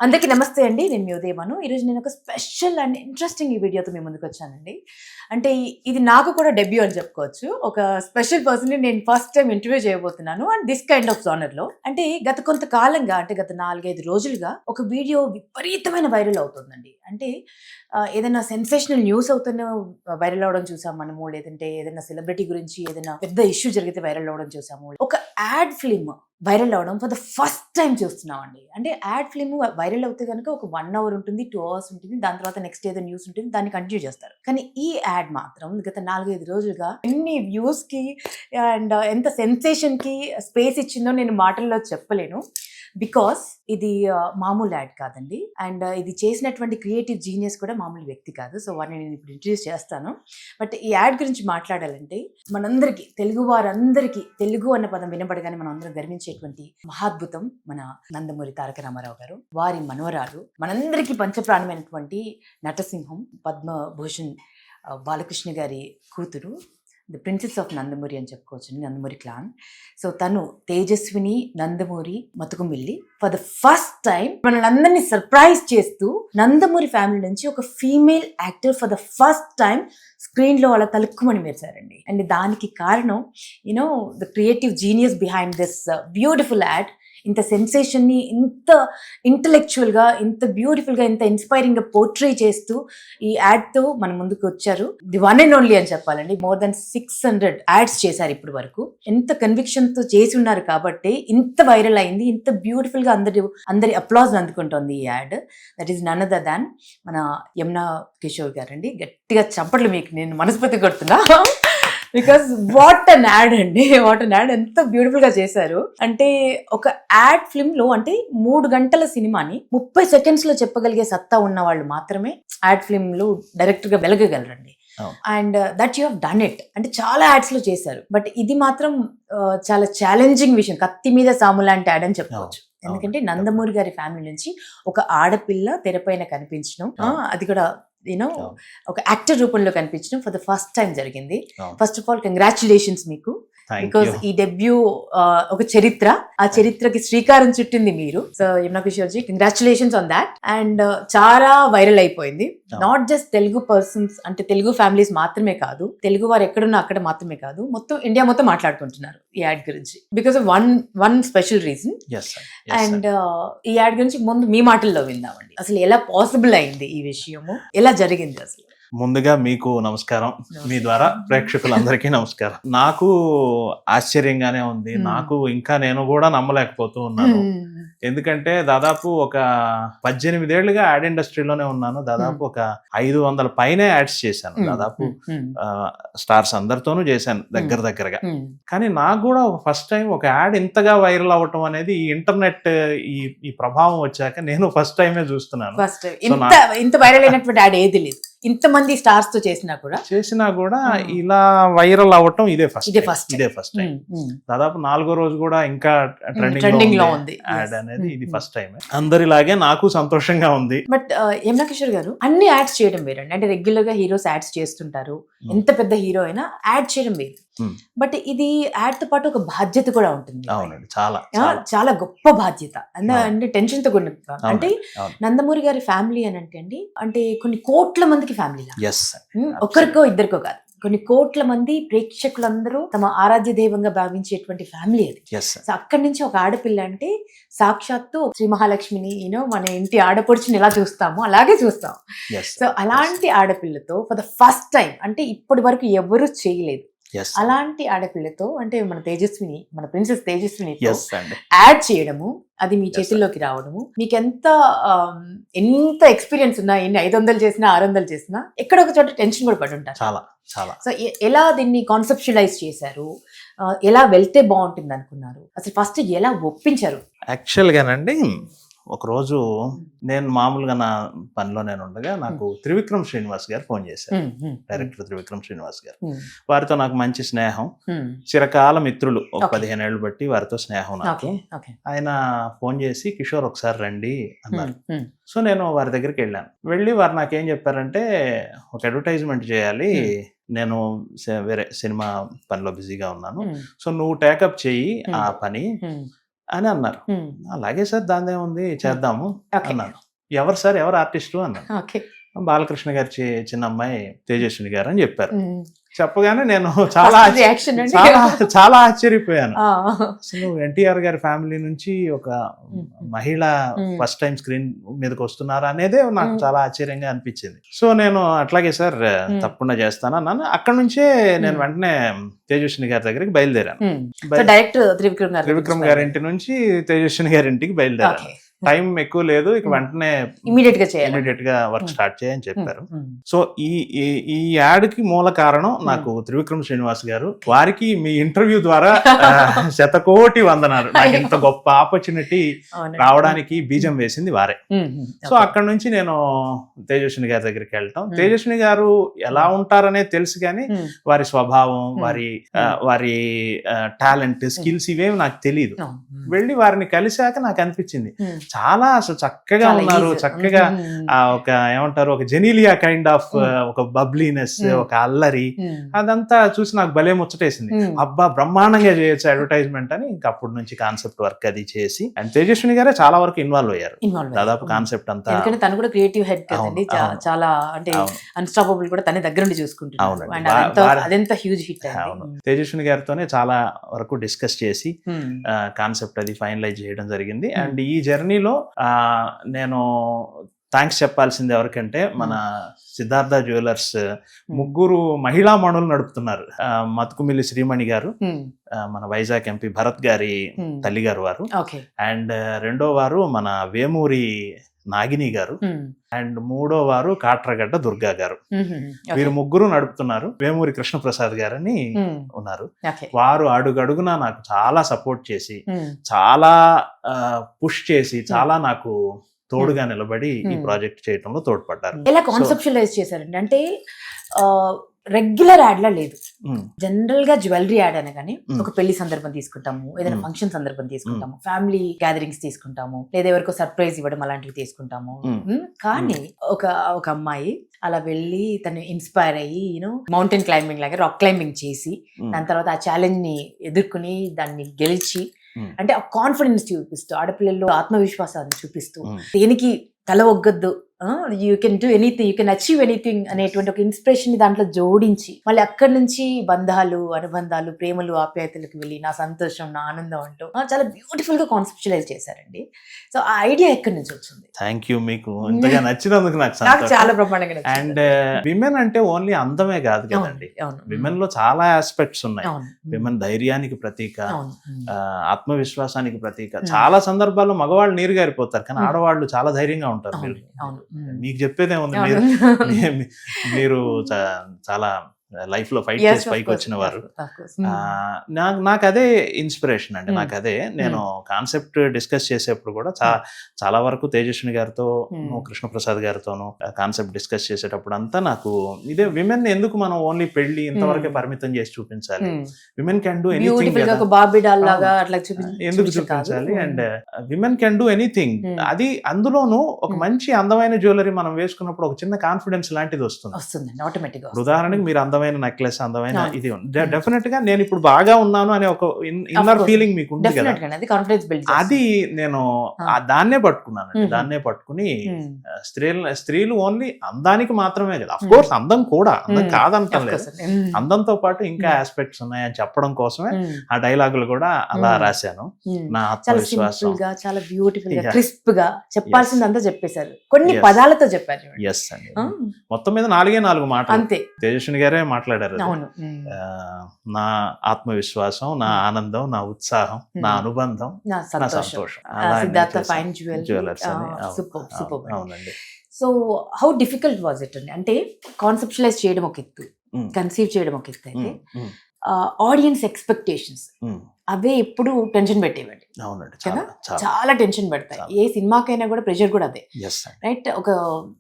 అందరికీ నమస్తే అండి. నేను మీ ఉదయమను. ఈరోజు నేను ఒక స్పెషల్ అండ్ ఇంట్రెస్టింగ్ ఈ వీడియోతో మీ ముందుకు వచ్చానండి. అంటే ఇది నాకు కూడా డెబ్యూ అని చెప్పుకోవచ్చు. ఒక స్పెషల్ పర్సన్‌ని నేను ఫస్ట్ టైమ్ ఇంటర్వ్యూ చేయబోతున్నాను అండ్ దిస్ కైండ్ ఆఫ్ జోనర్‌లో. అంటే గత కొంతకాలంగా అంటే గత 4, 5 రోజులుగా ఒక వీడియో విపరీతమైన వైరల్ అవుతుందండి. అంటే ఏదైనా సెన్సేషనల్ న్యూస్ అవుతున్న వైరల్ అవ్వడం చూసాం మనము. లేదంటే ఏదైనా సెలబ్రిటీ గురించి ఏదైనా పెద్ద ఇష్యూ జరిగితే వైరల్ అవ్వడం చూసాము. ఒక యాడ్ ఫిల్మ్ వైరల్ అవ్వడం ఫర్ ద ఫస్ట్ టైం చూస్తున్నామండి. అంటే యాడ్ ఫిల్మ్ వైరల్ అవుతే కనుక ఒక 1 అవర్ ఉంటుంది, 2 అవర్స్ ఉంటుంది. దాని తర్వాత నెక్స్ట్ ఏదో న్యూస్ ఉంటుంది, దాన్ని కంటిన్యూ చేస్తారు. కానీ ఈ యాడ్ మాత్రం గత 4, 5 రోజులుగా ఎన్ని వ్యూస్ కి అండ్ ఎంత సెన్సేషన్ కి స్పేస్ ఇచ్చిందో నేను మాటల్లో చెప్పలేను. బికాస్ ఇది మామూలు యాడ్ కాదండి. అండ్ ఇది చేసినటువంటి క్రియేటివ్ జీనియస్ కూడా మామూలు వ్యక్తి కాదు. సో వారిని నేను ఇప్పుడు ఇంట్రడ్యూస్ చేస్తాను. బట్ ఈ యాడ్ గురించి మాట్లాడాలంటే మనందరికీ, తెలుగు వారందరికీ తెలుగు అన్న పదం వినబడగానే మనం అందరం గర్వించేటువంటి మహాద్భుతం మన నందమూరి తారక రామారావు గారు. వారి మనవరాలు, మనందరికీ పంచప్రాణమైనటువంటి నటసింహం పద్మభూషణ్ బాలకృష్ణ గారి కూతురు, ది ప్రిన్సెస్ ఆఫ్ నందమూరి అని చెప్పుకోవచ్చు, నందమూరి క్లాన్. సో తను Tejaswini Nandamuri Mathukumilli for the first time మనల్ని అందరినీ సర్ప్రైజ్ చేస్తూ నందమూరి ఫ్యామిలీ నుంచి ఒక female actor for the first time screen లో అలా తలుక్కుమని మెరిశారండి. అండ్ దానికి కారణం you know the creative genius behind this beautiful add. ఇంత సెన్సేషన్ ని ఇంత ఇంటలెక్చువల్ గా, ఇంత బ్యూటిఫుల్ గా, ఇంత ఇన్స్పైరింగ్ గా పోర్ట్రే చేస్తూ ఈ యాడ్ తో మన ముందుకు వచ్చారు. ది వన్ అండ్ ఓన్లీ అని చెప్పాలండి. మోర్ దెన్ 600 యాడ్స్ చేశారు ఇప్పటి వరకు. ఎంత కన్విక్షన్ తో చేసి ఉన్నారు కాబట్టి ఇంత వైరల్ అయింది, ఇంత బ్యూటిఫుల్ గా అందరి అప్లాజ్ అందుకుంటోంది ఈ ad. That is none other than మన యమునా కిషోర్ గారండి. గట్టిగా చప్పట్లు మీకు నేను మనస్ఫూర్తి కొడుతున్నా. బికాస్ వాట్ అన్ యాడ్ అండి, వాట్ అన్ యాడ్. ఎంత బ్యూటిఫుల్ గా చేశారు అంటే ఒక యాడ్ ఫిల్మ్ లో అంటే 3 గంటల సినిమాని 30 సెకండ్స్ లో చెప్పగలిగే సత్తా ఉన్న వాళ్ళు మాత్రమే యాడ్ ఫిల్మ్ లో డైరెక్టర్ గా వెలగగలరండి. And that you have done it. అంటే చాలా యాడ్స్ లో చేశారు, బట్ ఇది మాత్రం చాలా ఛాలెంజింగ్ విషయం. కత్తి మీద సాము లాంటి యాడ్ అని చెప్పవచ్చు. ఎందుకంటే నందమూరి గారి ఫ్యామిలీ నుంచి ఒక ఆడపిల్ల తెరపైన కనిపించడం, అది కూడా యూనో ఒక యాక్టర్ రూపంలో కనిపించడం ఫర్ ద ఫస్ట్ టైం జరిగింది. ఫస్ట్ ఆఫ్ ఆల్ కంగ్రాచులేషన్స్ మీకు. బికాస్ ఈ డెబ్యూ ఒక చరిత్ర, ఆ చరిత్రకి శ్రీకారం చుట్టింది మీరు. So Yamuna Kishore ji, congratulations on that. And చాలా వైరల్ అయిపోయింది. నాట్ జస్ట్ తెలుగు పర్సన్స్, అంటే తెలుగు ఫ్యామిలీస్ మాత్రమే కాదు, తెలుగు వారు ఎక్కడున్నా అక్కడ మాత్రమే కాదు, మొత్తం ఇండియా మొత్తం మాట్లాడుకుంటున్నారు ఈ యాడ్ గురించి. Because of one special reason. And ఈ యాడ్ గురించి ముందు మీ మాటల్లో విందామండి. అసలు ఎలా పాసిబుల్ అయింది ఈ విషయము, ఎలా జరిగింది అసలు? ముందుగా మీకు నమస్కారం, మీ ద్వారా ప్రేక్షకులందరికీ నమస్కారం. నాకు ఆశ్చర్యంగానే ఉంది. నాకు ఇంకా నేను కూడా నమ్మలేకపోతూ ఉన్నాను. ఎందుకంటే దాదాపు ఒక 18 ఏళ్లుగా యాడ్ ఇండస్ట్రీలోనే ఉన్నాను. దాదాపు ఒక 500 పైనే యాడ్స్ చేశాను. దాదాపు స్టార్స్ అందరితోనూ చేశాను దగ్గరగా. కానీ నాకు కూడా ఫస్ట్ టైం ఒక యాడ్ ఇంతగా వైరల్ అవ్వటం అనేది ఈ ఇంటర్నెట్ ఈ ప్రభావం వచ్చాక నేను ఫస్ట్ టైమే చూస్తున్నాను. ఇంత వైరల్ అయినటువంటి యాడ్ ఏది లేదు. ఇంతమంది స్టార్స్ తో చేసినా కూడా ఇలా వైరల్ అవ్వటం ఇదే ఫస్ట్ టైం. దాదాపు 4వ రోజు కూడా ఇంకా ట్రెండింగ్ లో ఉంది యాడ్ అనేది. ఇది ఫస్ట్ టైం. అందరిలాగే నాకు సంతోషంగా ఉంది. బట్ యమునా కిషోర్ గారు, అన్ని యాడ్స్ చేయడం వేరండి. అంటే రెగ్యులర్ గా హీరోస్ యాడ్స్ చేస్తుంటారు, ఎంత పెద్ద హీరో అయినా యాడ్ చేయడం వేరు. బట్ ఇది యాడ్ తో పాటు ఒక బాధ్యత కూడా ఉంటుంది. అవునండి, చాలా చాలా గొప్ప బాధ్యత. అంటే టెన్షన్ తో కూడిన. అంటే నందమూరి గారి ఫ్యామిలీ అని అంటే కొన్ని కోట్ల మందికి ఫ్యామిలీ, ఒక్కరికో ఇద్దరికో కాదు, కొన్ని కోట్ల మంది ప్రేక్షకులందరూ తమ ఆరాధ్య దైవంగా భావించేటువంటి ఫ్యామిలీ అది. సో అక్కడి నుంచి ఒక ఆడపిల్ల అంటే సాక్షాత్తు శ్రీ మహాలక్ష్మిని, మన ఇంటి ఆడపడుచుని ఎలా చూస్తామో అలాగే చూస్తాం. సో అలాంటి ఆడపిల్లతో ఫర్ ద ఫస్ట్ టైం, అంటే ఇప్పటి వరకు ఎవరు చేయలేదు అలాంటి ఆడపిల్లతో, అంటే మన తేజస్విని, మన ప్రిన్సెస్ తేజస్విని యాడ్ చేయడము, అది మీ చేతుల్లోకి రావడము, మీకు ఎంత ఎక్స్పీరియన్స్ ఉన్నా, ఎన్ని 500 చేసినా 600 చేసినా ఎక్కడ ఒక చోట టెన్షన్ కూడా పడి ఉంటారు. చాలా. సో ఎలా దీన్ని కాన్సెప్చువలైజ్ చేశారు, ఎలా వెళ్తే బాగుంటుంది అనుకున్నారు, అసలు ఫస్ట్ ఎలా ఒప్పించారు? యాక్చువల్ గానండి, ఒకరోజు నేను మామూలుగా నా పనిలో నేను ఉండగా నాకు త్రివిక్రమ్ శ్రీనివాస్ గారు ఫోన్ చేశారు. డైరెక్టర్ త్రివిక్రమ్ శ్రీనివాస్ గారు. వారితో నాకు మంచి స్నేహం, చిరకాల మిత్రులు, ఒక 15 ఏళ్ళు బట్టి వారితో స్నేహం నాకు. ఆయన ఫోన్ చేసి కిషోర్ ఒకసారి రండి అన్నారు. సో నేను వారి దగ్గరికి వెళ్ళి వారు నాకేం చెప్పారంటే, ఒక అడ్వర్టైజ్మెంట్ చేయాలి, నేను వేరే సినిమా పనిలో బిజీగా ఉన్నాను, సో నువ్వు టేకప్ చెయ్యి ఆ పని, అని అన్నారు. అలాగే సార్ దానిదే ఉంది చేద్దాము ఓకే అన్నాను. ఎవరు సార్, ఎవరు ఆర్టిస్టు అన్నాను. ఓకే బాలకృష్ణ గారి చిన్న అమ్మాయి తేజస్విని గారు అని చెప్పారు. చెప్పగానే నేను చాలా రియాక్షన్ అండి. చాలా చాలా ఆశ్చర్యపోయాను. అసలు ఎన్టీఆర్ గారి ఫ్యామిలీ నుంచి ఒక మహిళ ఫస్ట్ టైం స్క్రీన్ మీదకి వస్తున్నారా అనేదే నాకు చాలా ఆశ్చర్యంగా అనిపించింది. సో నేను అట్లాగే సార్ తప్పకుండా చేస్తాను అన్నాను. అక్కడ నుంచే నేను వెంటనే తేజస్విని గారి దగ్గరికి బయలుదేరాను. డైరెక్ట్ త్రివిక్రమ్ గారి ఇంటి నుంచి తేజస్విని గారి ఇంటికి బయలుదేరాను. టైం ఎక్కువ లేదు, ఇక వెంటనే ఇమీడియట్ గా వర్క్ స్టార్ట్ చేయని చెప్పారు. సో ఈ యాడ్ కి మూల కారణం నాకు త్రివిక్రమ్ శ్రీనివాస్ గారు. వారికి మీ ఇంటర్వ్యూ ద్వారా 100,000,000 వందనాలు. నాకు ఇంత గొప్ప ఆపర్చునిటీ రావడానికి బీజం వేసింది వారే. సో అక్కడ నుంచి నేను తేజస్విని గారి దగ్గరికి వెళ్ళటం. తేజస్విని గారు ఎలా ఉంటారనేది తెలుసు కానీ వారి స్వభావం, వారి టాలెంట్, స్కిల్స్ ఇవేమి నాకు తెలియదు. వెళ్ళి వారిని కలిశాక నాకు అనిపించింది చాలా అసలు చక్కగా ఉన్నారు. చక్కగా ఒక ఏమంటారు, ఒక జెనీలియా కైండ్ ఆఫ్ ఒక బబ్లీనెస్, ఒక అల్లరి, అదంతా చూసి నాకు భలే ముచ్చటేసింది. అబ్బా బ్రహ్మాండంగా చేయొచ్చు అడ్వర్టైజ్మెంట్ అని. ఇంకా అప్పటి నుంచి కాన్సెప్ట్ వర్క్ అది చేసి, అండ్ తేజస్విని గారే చాలా వరకు ఇన్వాల్వ్ అయ్యారు. దాదాపు కాన్సెప్ట్ అంతా, ఎందుకంటే తను కూడా క్రియేటివ్ హెడ్ కదండి. చాలా అంటే అన్స్టాపబుల్ కూడా తన దగ్గర నుండి చూసుకుంటున్నారు. అదెంత హ్యూజ్ హిట్. తేజస్విని గారితోనే చాలా వరకు డిస్కస్ చేసి కాన్సెప్ట్ అది ఫైనలైజ్ చేయడం జరిగింది. అండ్ ఈ జర్నీలో నేను థ్యాంక్స్ చెప్పాల్సింది ఎవరికంటే మన సిద్ధార్థ జ్యువెలర్స్ ముగ్గురు మహిళా మణులు నడుపుతున్నారు. మతుకుమిల్లి శ్రీమణి గారు, మన వైజాగ్ ఎంపీ భరత్ గారి తల్లి గారు వారు, అండ్ రెండో వారు మన వేమూరి నాగిని గారు, అండ్ మూడో వారు కాట్రగడ్డ దుర్గా గారు. వీరు ముగ్గురు నడుపుతున్నారు. వేమూరి కృష్ణప్రసాద్ గారని ఉన్నారు. వారు అడుగడుగునా నాకు చాలా సపోర్ట్ చేసి, చాలా పుష్ చేసి, చాలా నాకు తోడుగా నిలబడి ఈ ప్రాజెక్ట్ చేయడంలో తోడ్పడ్డారు. ఎలా కాన్సెప్షువలైజ్ చేశారండి? అంటే రెగ్యులర్ యాడ్ లా లేదు, జనరల్ గా జ్యువెలరీ యాడ్ అనగానే ఒక పెళ్లి సందర్భం తీసుకుంటాము, ఏదైనా ఫంక్షన్ సందర్భం తీసుకుంటాము, ఫ్యామిలీ గ్యాదరింగ్స్ తీసుకుంటాము, లేదా ఎవరికో సర్ప్రైజ్ ఇవ్వడం అలాంటివి తీసుకుంటాము. కానీ ఒక అమ్మాయి అలా వెళ్ళి తను ఇన్స్పైర్ అయ్యి మౌంటైన్ క్లైంబింగ్ లాగా రాక్ క్లైంబింగ్ చేసి, దాని తర్వాత ఆ ఛాలెంజ్ ని ఎదుర్కొని దాన్ని గెలిచి, అంటే ఆ కాన్ఫిడెన్స్ చూపిస్తూ, ఆడపిల్లల్లో ఆత్మవిశ్వాసాన్ని చూపిస్తూ, దేనికి తల ఒగ్గద్దు, you can do anything, you can achieve anything అనేటువంటి ఒక ఇన్స్పిరేషన్ ని దాంట్లో జోడించి, మళ్ళీ అక్కడి నుంచి బంధాలు, అనుబంధాలు, ప్రేమలు, ఆప్యాయతలకు వెళ్ళి నా సంతోషం, నా ఆనందం అంటూ చాలా బ్యూటిఫుల్ గా కాన్సెప్చువలైజ్ చేశారండి. సో ఆ ఐడియా ఎక్కడి నుంచి వచ్చింది? థ్యాంక్ యూ, మీకు ఇంతగా నచ్చినందుకు నాకు చాలా బ్రహ్మాండంగా నచ్చింది. అండ్ విమెన్ అంటే ఓన్లీ అందమే కాదు కదండి, విమెన్ లో చాలా ఆస్పెక్ట్స్ ఉన్నాయి. విమెన్ ధైర్యానికి ప్రతీక, ఆత్మవిశ్వాసానికి ప్రతీక. చాలా సందర్భాల్లో మగవాళ్ళు నీరు గారిపోతారు, కానీ ఆడవాళ్ళు చాలా ధైర్యంగా ఉంటారు. మీకు చెప్పేదేముంది, మీరు చాలా లైఫ్ లో ఫైట్ చేసి పైకి వచ్చిన వారు. నాకు అదే ఇన్స్పిరేషన్ అండి. నాకు అదే, నేను కాన్సెప్ట్ డిస్కస్ చేసేప్పుడు కూడా చాలా వరకు తేజస్విని గారితో, కృష్ణప్రసాద్ గారితోనూ కాన్సెప్ట్ డిస్కస్ చేసేటప్పుడు అంతా నాకు ఇదే, విమెన్ ఎందుకు మనం ఓన్లీ పెళ్లి ఇంతవరకే పరిమితం చేసి చూపించాలి, విమెన్ కెన్ డూ ఎనీథింగ్, ఎందుకు చూపించాలి, and women can do anything. అది అందులోనూ ఒక మంచి అందమైన జ్యువెలరీ మనం వేసుకున్నప్పుడు ఒక చిన్న కాన్ఫిడెన్స్ లాంటిది వస్తుంది ఆటోమేటిక్. ఉదాహరణకి మీరు అందమైన నెక్లెస్, అందమైన ఇది డెఫినెట్ గా నేను ఇప్పుడు బాగా ఉన్నాను అనే ఒక ఇన్నర్ ఫీలింగ్ మీకు ఉంది కదా, అది నేను దాన్నే పట్టుకున్నాను. దాన్నే పట్టుకుని స్త్రీలు ఓన్లీ అందానికి మాత్రమే కదా, అఫ్ కోర్స్ అందం కూడా, అందం కాదంటాం లేదు, అందంతో పాటు ఇంకా ఆస్పెక్ట్స్ ఉన్నాయని చెప్పడం కోసమే ఆ డైలాగులు కూడా అలా రాశాను. నా ఆత్మవిశ్వాసం చాలా బ్యూటిఫుల్ గా, క్రిస్ప్ గా చెప్పాల్సిందంతా చెప్పేశారు, కొన్ని పదాలతో చెప్పారు. ఎస్ అండి, మొత్తం మీద 4 మాటలు అంతే. తేజస్విని గారే మాట్లాడారు. నా ఆత్మవిశ్వాసం, నా ఆనందం, నా ఉత్సాహం, నా అనుబంధం, నా సంతోషం. Siddhartha fine jewellers. అవునండి. So how difficult was it అండి? అంటే కాన్సెప్చువలైజ్ చేయడం ఒక ఎత్తు, కన్సీవ్ చేయడం ఒక ఎత్తు అయితే ఆడియన్స్ ఎక్స్పెక్టేషన్స్ అవే ఎప్పుడు టెన్షన్ పెట్టేవండి కదా, చాలా టెన్షన్ పెడతాయి. ఏ సినిమాకైనా కూడా ప్రెషర్ కూడా అదే, రైట్?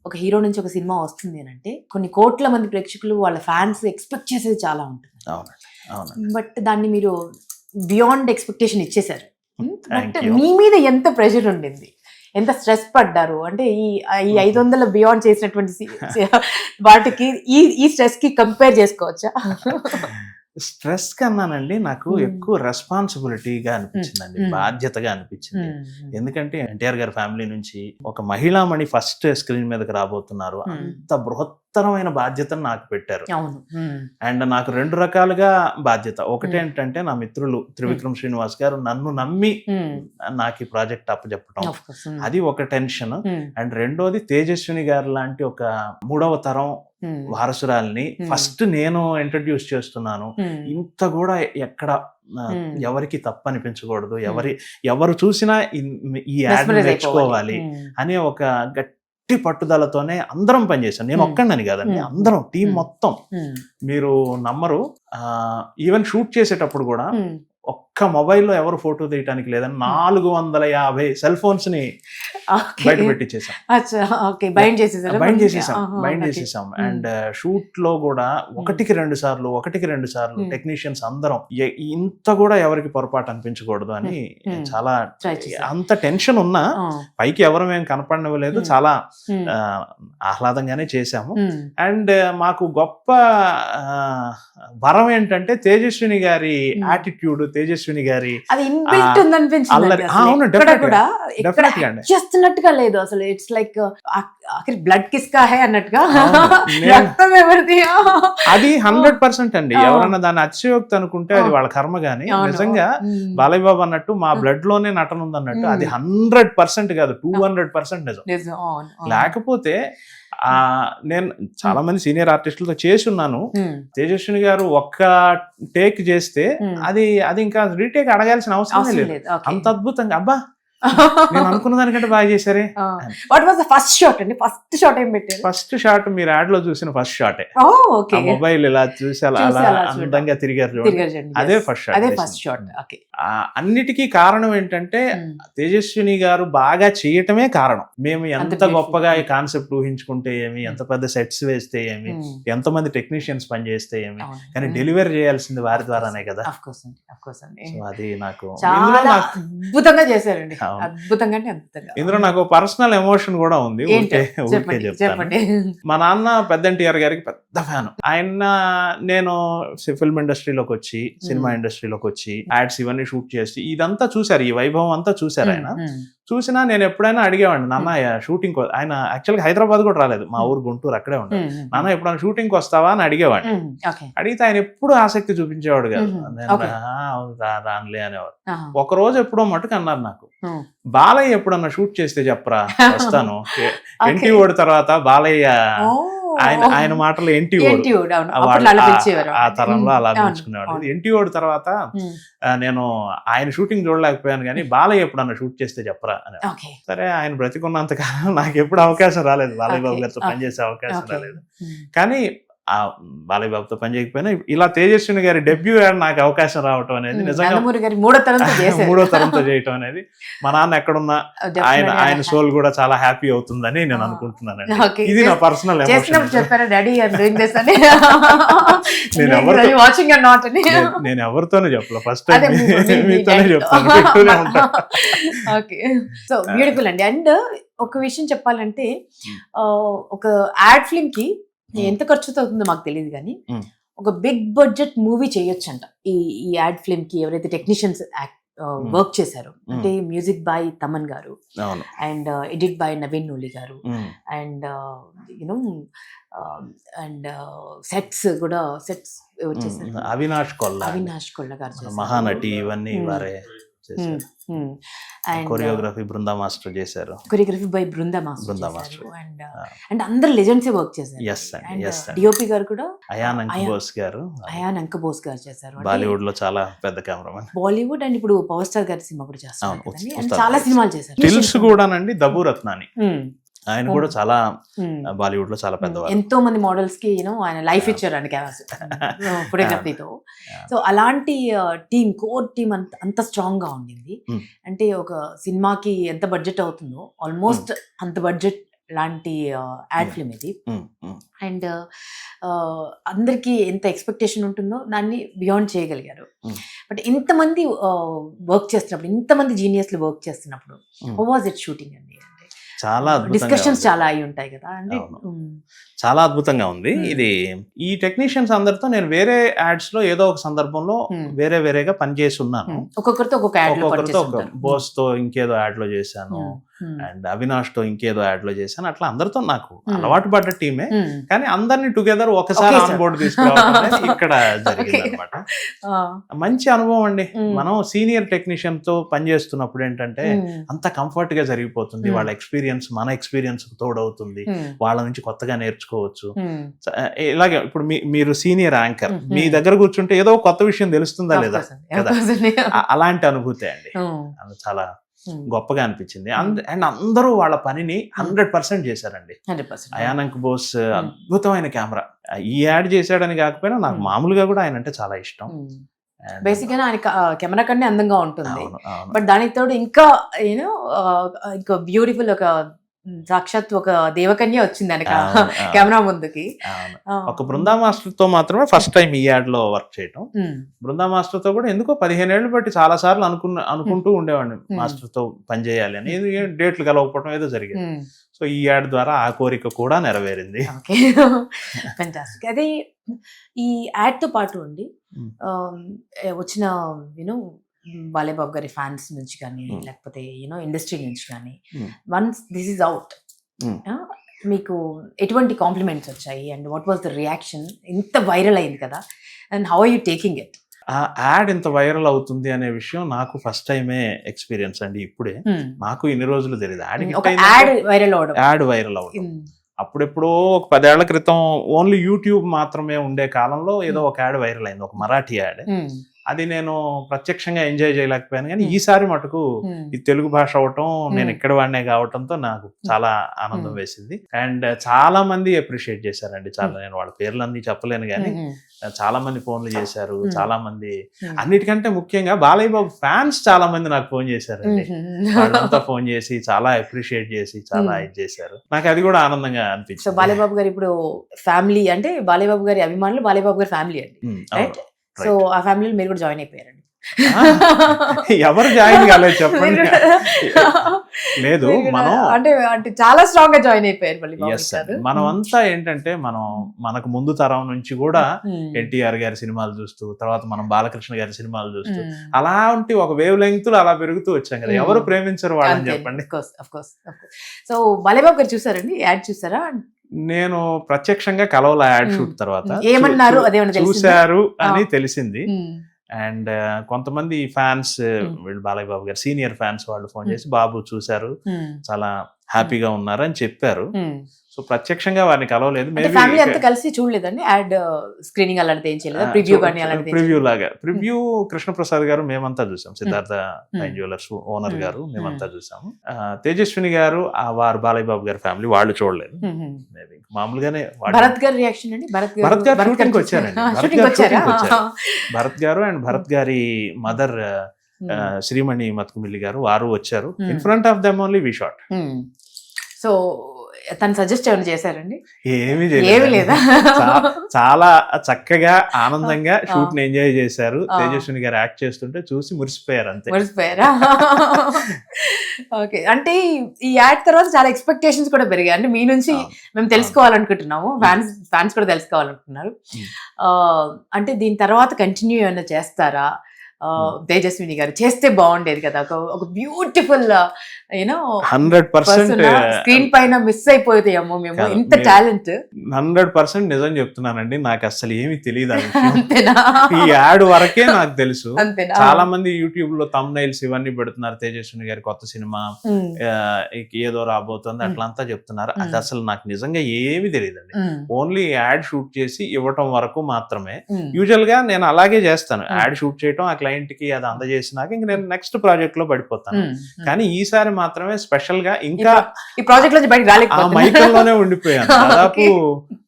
ఒక హీరో నుంచి ఒక సినిమా వస్తుంది అని అంటే కొన్ని కోట్ల మంది ప్రేక్షకులు, వాళ్ళ ఫ్యాన్స్ ఎక్స్పెక్ట్ చేసేది చాలా ఉంటుంది. బట్ దాన్ని మీరు బియాండ్ ఎక్స్పెక్టేషన్ ఇచ్చేసారు. బట్ మీ మీద ఎంత ప్రెషర్ ఉండింది, ఎంత స్ట్రెస్ పడ్డారు? అంటే ఈ 500 బియాండ్ చేసినటువంటి వాటికి ఈ స్ట్రెస్ కి కంపేర్ చేసుకోవచ్చా? స్ట్రెస్ కన్నానండి నాకు ఎక్కువ రెస్పాన్సిబిలిటీగా అనిపించిందండి, బాధ్యతగా అనిపించింది. ఎందుకంటే ఎన్టీఆర్ గారి ఫ్యామిలీ నుంచి ఒక మహిళామణి ఫస్ట్ స్క్రీన్ మీదకి రాబోతున్నారు, అంత బృహత్తరమైన బాధ్యతను నాకు పెట్టారు. అండ్ నాకు 2 రకాలుగా బాధ్యత. ఒకటేంటంటే నా మిత్రులు త్రివిక్రమ్ శ్రీనివాస్ గారు నన్ను నమ్మి నాకు ఈ ప్రాజెక్ట్ అప్పచెప్పడం, అది ఒక టెన్షన్. అండ్ రెండోది తేజస్విని గారు లాంటి ఒక 3వ తరం వారసురాల్ని ఫస్ట్ నేను ఇంట్రడ్యూస్ చేస్తున్నాను, ఇంత కూడా ఎక్కడ ఎవరికి తప్పు అనిపించకూడదు, ఎవరు చూసినా ఈ యాడ్ నేర్చుకోవాలి అనే ఒక గట్టి పట్టుదలతోనే అందరం పనిచేశాను. నేను ఒక్కడిని కాదండి, అందరం టీం మొత్తం. మీరు నమ్మరు, ఈవెన్ షూట్ చేసేటప్పుడు కూడా ఒక్క మొబైల్లో ఎవరు ఫోటో తీయటానికి లేదని 450 సెల్ ఫోన్స్ ని బయట పెట్టించేసాం. బైండ్ చేసేసాం. అండ్ షూట్ లో కూడా 1-2 సార్లు టెక్నీషియన్స్ అందరం ఇంత కూడా ఎవరికి పొరపాటు అనిపించకూడదు అని చాలా అంత టెన్షన్ ఉన్నా పైకి ఎవరు మేము కనపడలేదు, చాలా ఆహ్లాదంగానే చేశాము. అండ్ మాకు గొప్ప వరం ఏంటంటే తేజస్విని గారి యాటిట్యూడ్, తేజస్విని గారి చేస్తున్నట్టుగా లేదు అసలు. ఇట్స్ లైక్ బ్లడ్ కిస్కా హై అన్నట్టుగా అది 100% అండి. ఎవరన్నా దాన్ని అతిశయోక్తి అనుకుంటే అది వాళ్ళ కర్మ. గాని నిజంగా బాలయ్య బాబు అన్నట్టు మా బ్లడ్ లోనే నటన ఉంది అన్నట్టు అది 100% కాదు, 200% నిజం. లేకపోతే నేను చాలా మంది సీనియర్ ఆర్టిస్టులతో చేసి ఉన్నాను. తేజస్విని గారు ఒక్క టేక్ చేస్తే అది ఇంకా రీటేక్ అడగాల్సిన అవసరం లేదు. అంత అద్భుతంగా అబ్బా నేను అనుకున్న దానికంటే బాగా చేశారే. What was the first shot అండి? ఫస్ట్ షాట్ ఏం పెట్టారు? ఫస్ట్ షాట్ మీరు యాడ్ లో చూసిన ఫస్ట్ షాటే. మొబైల్ ఇలా చూసి అలా అందంగా తిరిగారు, అదే ఫస్ట్ షాట్. అన్నిటికీ కారణం ఏంటంటే తేజస్విని గారు బాగా చేయటమే కారణం. మేము ఎంత గొప్పగా ఈ కాన్సెప్ట్ ఊహించుకుంటే ఏమి, ఎంత పెద్ద సెట్స్ వేస్తే ఏమి, ఎంతమంది టెక్నీషియన్స్ పనిచేస్తే ఏమి, కానీ డెలివరీ చేయాల్సింది వారి ద్వారానే కదా. అది నాకు అద్భుతంగా చేశారండి, అద్భుతంగా. ఇందులో నాకు పర్సనల్ ఎమోషన్ కూడా ఉంది. చెప్పండి. మా నాన్న పెద్ద ఎన్టీఆర్ గారికి పెద్ద ఫ్యాన్. నేను ఫిల్మ్ ఇండస్ట్రీలోకి వచ్చి, సినిమా ఇండస్ట్రీలోకి వచ్చి, యాడ్స్ ఇవన్నీ షూట్ చేసి ఇదంతా చూసారు, ఈ వైభవం అంతా చూసారు. ఆయన చూసినా నేను ఎప్పుడైనా అడిగేవాడిని, నాన్న షూటింగ్, ఆయన యాక్చువల్గా హైదరాబాద్ కూడా రాలేదు, మా ఊరు గుంటూరు, అక్కడే ఉంటాడు. నాన్న ఎప్పుడైనా షూటింగ్ వస్తావా అని అడిగేవాడిని. అడిగితే ఆయన ఎప్పుడు ఆసక్తి చూపించేవాడు కాదు. రానులే అనేవాడు. ఒక రోజు ఎప్పుడో మటుకు అన్నారు నాకు, బాలయ్య ఎప్పుడన్నా షూట్ చేస్తే చెప్పరా వస్తాను. ఎన్టీ ఓడి తర్వాత బాలయ్య, ఆయన మాటలు ఎన్టీ ఓడు ఆ తరంలో అలా పిలుచుకునేవాడు. ఎన్టీ ఓడి తర్వాత నేను ఆయన షూటింగ్ చూడలేకపోయాను కానీ బాలయ్య ఎప్పుడన్నా షూట్ చేస్తే చెప్పరా అని. సరే, ఆయన బ్రతికున్నంత కాలం నాకు ఎప్పుడు అవకాశం రాలేదు, బాలయ్య బాబు గారితో పనిచేసే అవకాశం రాలేదు. కానీ ఆ బాలయ్య బాబుతో పని చేయకపోయినా ఇలా తేజస్విని గారి డెబ్యూ నాకు అవకాశం రావటం అనేది నిజంగా 3వ తరంతో చేయటం అనేది మా నాన్న ఎక్కడున్నా ఆయన సోల్ కూడా చాలా హ్యాపీ అవుతుందని నేను అనుకుంటున్నాను. ఇది నా పర్సనల్ ఎమోషన్. నేను ఎవరితోనే చెప్పలే, ఫస్ట్ టైం మీతోనే చెప్తాను. సో బ్యూటిఫుల్ అండి. అండ్ ఒక విషయం చెప్పాలంటే, ఒక యాడ్ ఫిల్మ్ కి ఎంత ఖర్చుతో అవుతుందో మాకు తెలియదు కానీ ఒక బిగ్ బడ్జెట్ మూవీ చేయొచ్చంట ఈ యాడ్ ఫిల్మ్ కి. ఎవరైతే టెక్నీషియన్స్ వర్క్ చేశారు అంటే మ్యూజిక్ బై తమన్ గారు, and edit by Naveen Nooli గారు, అండ్ యూనో అండ్ సెట్స్ ఎవరు చేశారు? అవినాష్ కొల్ల గారు, మహానటి, ఇవన్నీ వారే చేశారు. కొరియోగ్రఫీ బృందా మాస్టర్ చేశారు. Choreography by Brinda master. And అందరు లెజెండ్స్ వర్క్ చేశారు. డిఓపి గారు కూడా అయాన్ అంక బోస్ గారు చేశారు. బాలీవుడ్ లో చాలా పెద్ద కెమెరామెన్. బాలీవుడ్ అండ్ ఇప్పుడు పవర్ స్టార్ గారి సినిమా కూడా చేస్తారు, చాలా సినిమాలు చేశారు. టిల్స్ కూడానండి, దబు రత్నాని ఆయన కూడా చాలా బాలీవుడ్ లో చాలా పెద్దవారు. ఎంతో మంది మోడల్స్ కి ఆయన లైఫ్ ఇచ్చారు అండి ఫోటోగ్రఫీతో. సో అలాంటి టీమ్, కోర్ టీమ్ అంత స్ట్రాంగ్ గా ఉండింది. అంటే ఒక సినిమాకి ఎంత బడ్జెట్ అవుతుందో ఆల్మోస్ట్ అంత బడ్జెట్ లాంటి యాడ్ ఫిల్మ్ ఇది. అండ్ అందరికి ఎంత ఎక్స్పెక్టేషన్ ఉంటుందో దాన్ని బియాండ్ చేయగలిగారు. బట్ ఇంతమంది వర్క్ చేస్తున్నప్పుడు, ఇంతమంది జీనియస్లు వర్క్ చేస్తున్నప్పుడు, హౌ వాజ్ ఇట్ షూటింగ్ అండి? చాలా అద్భుతంగా డిస్కషన్స్ ఉంది. చాలా అయి ఉంటాయి కదా అంటే. అవును. చాలా అద్భుతంగా ఉంది. Hmm. ఇది ఈ టెక్నీషియన్స్ అందరితో నేను వేరే యాడ్స్ లో ఏదో ఒక సందర్భంలో వేరేగా పనిచేసి ఉన్నాను. ఒక్కొక్కరితో ఒక్కొక్క యాడ్ లో ఒక్కొక్కరితో ఒక పనిచేస్తుంటారు. బోస్ తో ఇంకేదో యాడ్ లో చేశాను, అండ్ అవినాష్ తో ఇంకేదో యాడ్ లో చేశాను. అట్లా అందరితో నాకు అలవాటు పడ్డ టీమే, కానీ అందరినీ టుగెదర్ ఒకసారి ఆన్ బోర్డు తీసుకురావడం అనేది ఇక్కడ జరిగింది అనమాట. మంచి అనుభవం అండి. మనం సీనియర్ టెక్నీషియన్ తో పనిచేస్తున్నప్పుడు ఏంటంటే అంత కంఫర్ట్ గా జరిగిపోతుంది. వాళ్ళ ఎక్స్పీరియన్స్ మన ఎక్స్పీరియన్స్ తోడవుతుంది, వాళ్ళ నుంచి కొత్తగా నేర్చుకోవచ్చు. ఇలాగే ఇప్పుడు మీరు సీనియర్ యాంకర్, మీ దగ్గర కూర్చుంటే ఏదో కొత్త విషయం తెలుస్తుందా లేదా కదా, అలాంటి అనుభూతే అండి. అది చాలా గొప్పగా అనిపించింది. అండ్ అందరూ వాళ్ళ పనిని 100% చేశారండి. అయానంక్ బోస్ అద్భుతమైన కెమెరా. ఈ యాడ్ చేశాడని కాకపోయినా నాకు మామూలుగా కూడా ఆయన అంటే చాలా ఇష్టం. బేసిక్ గా ఆయన కెమెరా కన్నా అందంగా ఉంటుంది, బట్ దానికి తోడు ఇంకా యూనో ఇంకా బ్యూటిఫుల్ ఒక సాక్షాత్ ఒక దేవకన్య వచ్చింది ఆయన కెమెరా ముందుకి. ఒక బృందా మాస్టర్ తో మాత్రమే ఫస్ట్ టైం ఈ యాడ్ లో వర్క్ చేయటం. బృందా మాస్టర్ తో కూడా ఎందుకో 15 ఏళ్ళు బట్టి చాలా సార్లు అనుకుంటూ ఉండేవాడిని మాస్టర్ తో పనిచేయాలి అని. డేట్లు కలవకపోవడం ఏదో జరిగింది. సో ఈ యాడ్ ద్వారా ఆ కోరిక కూడా నెరవేరింది. అదే ఈ యాడ్ తో పాటు అండి వచ్చిన యూనో బాలేబాబు గారి ఫ్యాన్స్ నుంచి కానీ లేకపోతే యూనో ఇండస్ట్రీ నుంచి కానీ వన్స్ దిస్ ఈజ్ అవుట్ మీకు ఎటువంటి కాంప్లిమెంట్స్ వచ్చాయి and what was the reaction? ఇంత వైరల్ అయింది కదా, and how are you taking it? ఆ యాడ్ ఇంత వైరల్ అవుతుంది అనే విషయం నాకు ఫస్ట్ టైమే ఎక్స్పీరియన్స్ అండి. ఇప్పుడే నాకు ఇన్ని రోజులు తెలియదు యాడ్ వైరల్ అవడం. అప్పుడెప్పుడో ఒక 10 ఏళ్ల క్రితం ఓన్లీ యూట్యూబ్ మాత్రమే ఉండే కాలంలో ఏదో ఒక యాడ్ వైరల్ అయింది, ఒక మరాఠీ యాడ్. అది నేను ప్రత్యక్షంగా ఎంజాయ్ చేయలేకపోయాను, కానీ ఈసారి మటుకు ఈ తెలుగు భాష అవటం, నేను ఇక్కడ వాడినే కావటంతో నాకు చాలా ఆనందం వేసింది. అండ్ చాలా మంది అప్రిషియేట్ చేశారండి. చాలా, నేను వాళ్ళ పేర్లన్నీ చెప్పలేను కానీ చాలా మంది ఫోన్లు చేశారు. చాలా మంది, అన్నిటికంటే ముఖ్యంగా బాలయ్య బాబు ఫ్యాన్స్ చాలా మంది నాకు ఫోన్ చేశారండి. వాళ్ళంతా ఫోన్ చేసి చాలా అప్రిషియేట్ చేసి చాలా ఇది చేశారు. నాకు అది కూడా ఆనందంగా అనిపించింది. సో బాలయ్య బాబు గారు ఇప్పుడు ఫ్యామిలీ అంటే బాలయ్య బాబు గారి అభిమానులు బాలయ్య బాబు గారి ఫ్యామిలీ అండి, రైట్? సో ఆ ఫ్యామిలీలో మీరు కూడా జాయిన్ అయిపోయారండి. ఎవరు జాయిన్ కాలేదు చెప్పండి. లేదు, మనం అంటే చాలా స్ట్రాంగ్ గా జాయిన్ అయిపోయారు. మనం అంతా ఏంటంటే మనకు ముందు తరం నుంచి కూడా ఎన్టీఆర్ గారి సినిమాలు చూస్తూ, తర్వాత మనం బాలకృష్ణ గారి సినిమాలు చూస్తూ, అలాంటి ఒక వేవ్ లెంగ్త్ అలా పెరుగుతూ వచ్చాం కదా. ఎవరు ప్రేమించరు వాళ్ళని చెప్పండి. సో బాలయ్యబాబు గారు చూసారండి యాడ్? చూసారా? నేను ప్రత్యక్షంగా కలవల యాడ్ షూట్ తర్వాత. ఏమన్నారు? చూశారు అని తెలిసింది. అండ్ కొంతమంది ఫ్యాన్స్, వీళ్ళు బాలయ్య బాబు గారు సీనియర్ ఫ్యాన్స్ వాళ్ళు ఫోన్ చేసి బాబు చూశారు, చాలా హ్యాపీగా ఉన్నారు అని చెప్పారు. సో ప్రత్యక్షంగా వారిని కలవలేదు. ఫ్యామిలీ అంతా కలిసి చూడలేదండి యాడ్ స్క్రీనింగ్ అలాంటిది ఏం చేయలేదు? ప్రివ్యూ కానీ అలాంటిది? ప్రివ్యూ లాగా, ప్రివ్యూ కృష్ణప్రసాద్ గారు మేమంతా చూసాం, సిద్ధార్థ ఫైన్ జ్యువెలర్స్ ఓనర్ గారు మేమంతా చూసాము. తేజస్విని గారు వారు బాలయ్య బాబు గారి ఫ్యామిలీ వాళ్ళు చూడలేదు. మామూలుగానే భరత్ గారి రియాక్షన్ అండి? భరత్ గారు షూటింగ్ వచ్చారండి. భరత్ గారు అండ్ భరత్ గారి మదర్ శ్రీమణి మత్కుమిల్లి గారు వారు వచ్చారు. In front of them only we shot. So తను సజెస్ట్ ఏమైనా చేశారండి? ఏమీ లేదా? చాలా చక్కగా ఆనందంగా షూట్ ని ఎంజాయ్ చేశారు. తేజస్విని గారు యాక్ట్ చేస్తుంటే చూసి మురిసిపోయారు, అంతే. మురిసిపోయారా? ఓకే. అంటే ఈ యాడ్ తర్వాత చాలా ఎక్స్పెక్టేషన్స్ కూడా పెరిగాయి. అంటే మీ నుంచి మేము తెలుసుకోవాలనుకుంటున్నాము, ఫ్యాన్స్ కూడా తెలుసుకోవాలనుకుంటున్నారు. అంటే దీని తర్వాత కంటిన్యూ ఏమైనా చేస్తారా? తేజస్విని గారు చేస్తే బాగుండేది కదా, ఒక బ్యూటిఫుల్ యూనో 100% స్క్రీన్ పైన మిస్ అయిపోతాయేమో మేము, ఇంత టాలెంట్. 100% నిజం చెప్తున్నానండి. నాకు అసలు ఏమి తెలియదు ఈ యాడ్ వరకే నాకు తెలుసు. చాలా మంది యూట్యూబ్ లో థంబ్నైల్స్ ఇవన్నీ పెడుతున్నారు, తేజస్విని గారి కొత్త సినిమా ఏదో రాబోతుంది అట్లంతా చెప్తున్నారు. అది అసలు నాకు నిజంగా ఏమీ తెలియదండి. ఓన్లీ యాడ్ షూట్ చేసి ఇవ్వటం వరకు మాత్రమే. యూజువల్ గా నేను అలాగే చేస్తాను, యాడ్ షూట్ చేయటం, ఆ క్లయింట్ కి అది అందజేసినాక ఇంక నేను నెక్స్ట్ ప్రాజెక్ట్ లో పడిపోతాను. కానీ ఈసారి మాత్రమే స్పెషల్ గా ఇంకా ఈ ప్రాజెక్ట్ లో బయటకు రాలేకపోయాను, మైకల్లోనే ఉండిపోయాను. దాదాపు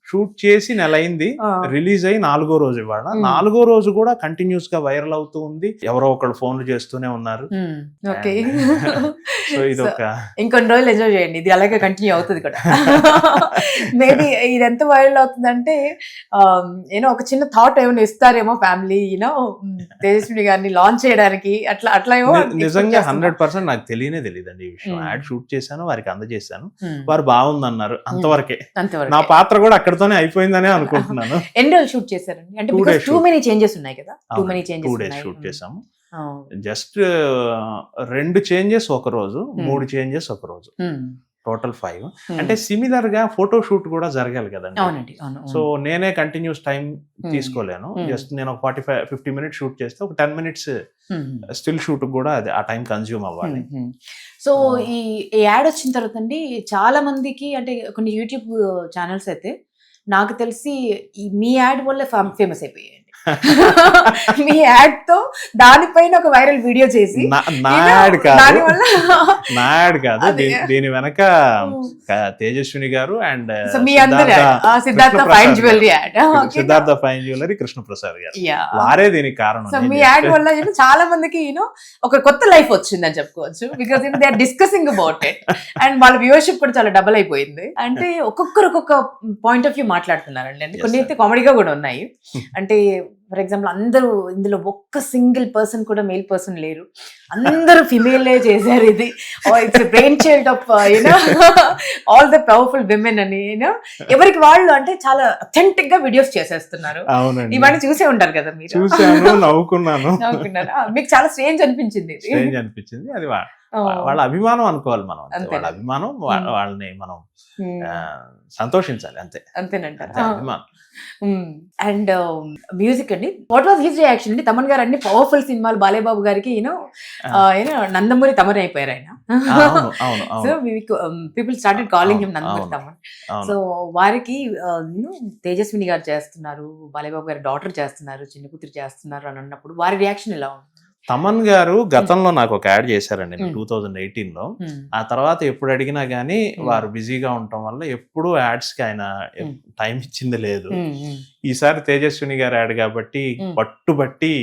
షూట్ చేసి నెల అయింది, రిలీజ్ అయ్యి 4వ రోజు ఇవాళ. 4వ రోజు కూడా కంటిన్యూస్ గా వైరల్ అవుతూ ఉంది, ఎవరో ఒకళ్ళు ఫోన్లు చేస్తూనే ఉన్నారు. ఓకే, సో ఇది ఒక ఇంకొన్ని రోజులు ఎంజాయ్ చేయండి, ఇది అలాగే కంటిన్యూ అవుతుంది కూడా. మేబీ ఇది ఎంత వైరల్ అవుతుందంటే యూనో ఒక చిన్న థాట్ ఏమైనా ఇస్తారేమో ఫ్యామిలీ, యూనో తేజస్విని గారిని లాంచ్ చేయడానికి, అట్లా అట్లా ఏమో. నిజంగా 100% నాకు తెలియదండి ఈ విషయం. యాడ్ షూట్ చేశాను, వారికి అందజేశాను, వారు బాగుందన్నారు, అంతవరకే. నా పాత్ర కూడా అక్కడతోనే అయిపోయిందనే అనుకుంటున్నాను. ఎన్ని రోజులు షూట్ చేశారండి? అంటే టూ మెనీ చేంజెస్ ఉన్నాయి కదా, 2 days షూట్ చేసాము. జస్ట్ 2 చేంజెస్ ఒక రోజు, 3 చేంజెస్ ఒక రోజు, టోటల్ 5. అంటే సిమిలర్ గా ఫోటో షూట్ కూడా జరగాలి కదండి. సో నేనే కంటిన్యూస్ టైం తీసుకోలేను. జస్ట్ నేను ఒక 45-50 minutes షూట్ చేస్తే ఒక 10 minutes స్టిల్ షూట్ కూడా అది ఆ టైం కన్జ్యూమ్ అవ్వాలి. సో ఈ యాడ్ వచ్చిన తర్వాత అండి చాలా మందికి, అంటే కొన్ని యూట్యూబ్ ఛానల్స్ అయితే నాకు తెలిసి మీ యాడ్ వల్ల ఫేమస్ అయిపోయాయండి. మీ యాడ్ తో దానిపైన ఒక వైరల్ వీడియో చేసి, నా యాడ్ కాదు, దీని వెనక తేజస్విని గారు and Siddhartha fine jewellery add, Siddhartha fine jewellery Krishnaprasad గారు, వారే దీనికి కారణం. సో మీ యాడ్ వల్ల చాలా మందికి ఒక కొత్త లైఫ్ వచ్చిందని చెప్పుకోవచ్చు. Because they are discussing about it and వాళ్ళ వ్యూవర్షిప్ కూడా చాలా డబుల్ అయిపోయింది. అంటే ఒక్కొక్కరు ఒక్కొక్క పాయింట్ ఆఫ్ వ్యూ మాట్లాడుతున్నారండి. అంటే కొన్ని అయితే కామెడీగా కూడా ఉన్నాయి. అంటే ఫర్ ఎగ్జాంపుల్ అందరూ ఇందులో ఒక్క సింగిల్ పర్సన్ కూడా మేల్ పర్సన్ లేరు, అందరూ ఫిమేలే చేశారు. ఇది it's brain child of you know all the powerful women అని, ఎవరికి వాళ్ళు అంటే చాలా అథెంటిక్ గా వీడియోస్ చేసేస్తున్నారు. ఇవన్నీ చూసే ఉంటారు కదా మీరు. నవ్వుకున్నాను. మీకు చాలా స్ట్రేంజ్ అనిపించింది. అది వాళ్ళ అభిమానం అనుకోవాలి మనం, వాళ్ళ అభిమానం, వాళ్ళని మనం సంతోషించాలి, అంతేనంటారు. అభిమానం. అండ్ మ్యూజిక్ అండి, వాట్ వాజ్ హిస్ రియాక్షన్ అండి? తమన్ గారు అన్ని పవర్ఫుల్ సినిమాలు, బాలేబాబు గారికి నందమూరి తమన్ అయిపోయారు ఆయన. So people started calling him Nandamuri Thaman. So వారికి తేజస్విని గారు చేస్తున్నారు, బాలేబాబు గారి డాటర్ చేస్తున్నారు, చిన్న కూతురు చేస్తున్నారు అని అన్నప్పుడు వారి రియాక్షన్ ఎలా ఉంది? తమన్ గారు గతంలో నాకు ఒక యాడ్ చేశారండి 2018లో. ఆ తర్వాత ఎప్పుడు అడిగినా గానీ వారు బిజీగా ఉండటం వల్ల ఎప్పుడు యాడ్స్ కి ఆయన టైం ఇచ్చింది లేదు. ఈసారి తేజస్విని గారు యాడ్ కాబట్టి పట్టుబట్టి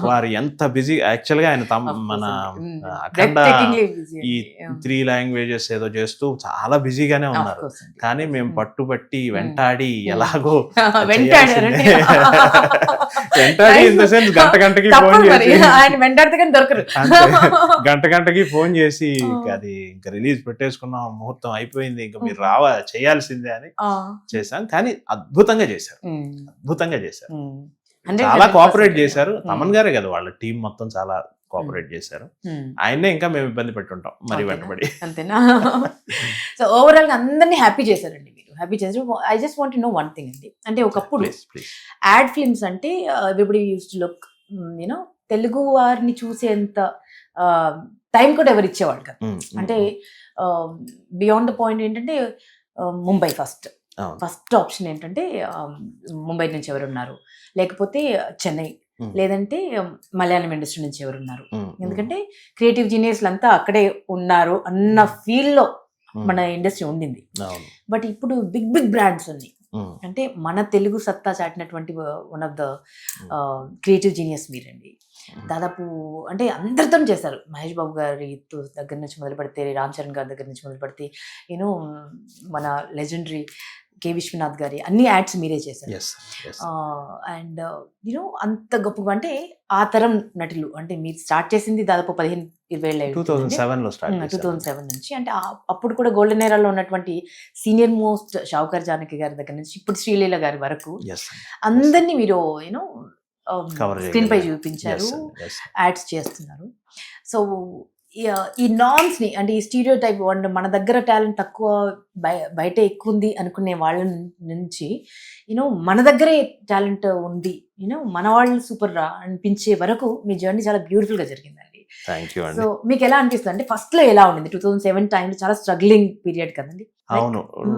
వారు ఎంత బిజీ. యాక్చువల్ గా ఆయన మన అఖండ ఈ 3 languages ఏదో చేస్తూ చాలా బిజీగానే ఉన్నారు. కానీ మేము పట్టుబట్టి వెంటాడి ఎలాగో వెంటాడి ఇన్ ద సెన్స్ గంటకి ఫోన్ చేసి గంటకి ఫోన్ చేసి అది ఇంకా రిలీజ్ పెట్టేసుకున్నాం, ముహూర్తం అయిపోయింది, ఇంకా మీరు చేయాల్సిందే అని చేశాం. కానీ అద్భుతంగా చేశారు. చాలా కోఆపరేట్ చేశారు. తమన్ గారే కదా, వాళ్ళ టీం మొత్తం చాలా కోఆపరేట్ చేశారు. ఆయన్నే ఇంకా మేము ఇబ్బంది పెట్టుంటాం మరి వెంటబడి. అంతేనా? సో ఓవరాల్ గా అందరినీ హ్యాపీ చేశారండి మీరు. హ్యాపీ చేశారు. I just want to know one thing అండి. అంటే ఒకప్పుడు యాడ్ ఫిల్మ్స్ అంటే everybody used to look you know Telugu వారిని చూసేంత టైం కూడా ఎవరు ఇచ్చేవాళ్ళు కదా. అంటే బియాండ్ ద పాయింట్ ఏంటంటే ముంబై ఫస్ట్ ఆప్షన్ ఏంటంటే ముంబై నుంచి ఎవరున్నారు, లేకపోతే చెన్నై, లేదంటే మలయాళం ఇండస్ట్రీ నుంచి ఎవరున్నారు. ఎందుకంటే క్రియేటివ్ జీనియస్లు అంతా అక్కడే ఉన్నారు అన్న ఫీల్ లో మన ఇండస్ట్రీ ఉండింది. బట్ ఇప్పుడు బిగ్ బ్రాండ్స్ ఉన్నాయి. అంటే మన తెలుగు సత్తా చాటినటువంటి one of the creative genius మీరండి. దాదాపు అంటే అందరితో చేశారు. మహేష్ బాబు గారి దగ్గర నుంచి మొదలు పెడితే, రామ్ చరణ్ గారి దగ్గర నుంచి మొదలు పెడితే, మన లెజెండరీ కే విశ్వనాథ్ గారి అన్ని యాడ్స్ మీరే చేశారు. అండ్ అంత గొప్పగా అంటే ఆ తరం నటులు, అంటే మీరు స్టార్ట్ చేసింది దాదాపు 15-20 2007 నుంచి. అంటే అప్పుడు కూడా గోల్డెన్ ఏరాలో ఉన్నటువంటి సీనియర్ మోస్ట్ షావుకర్ జానకి గారి దగ్గర నుంచి ఇప్పుడు శ్రీలీల గారి వరకు అందరినీ మీరు స్క్రీన్ పై చూపించారు, యాడ్స్ చేస్తున్నారు. సో ఈ నార్మ్స్ ని, అంటే ఈ స్టీరియో టైప్, మన దగ్గర టాలెంట్ తక్కువ, బయట ఎక్కువ ఉంది అనుకునే వాళ్ళ నుంచి మన దగ్గరే టాలెంట్ ఉంది, మన వాళ్ళు సూపర్ రా అనిపించే వరకు మీ జర్నీ చాలా బ్యూటిఫుల్ గా జరిగిందండి. సో మీకు ఎలా అనిపిస్తుంది? అంటే ఫస్ట్ లో ఎలా ఉండింది? 2007 టైంలో చాలా స్ట్రగ్లింగ్ పీరియడ్ కదండి.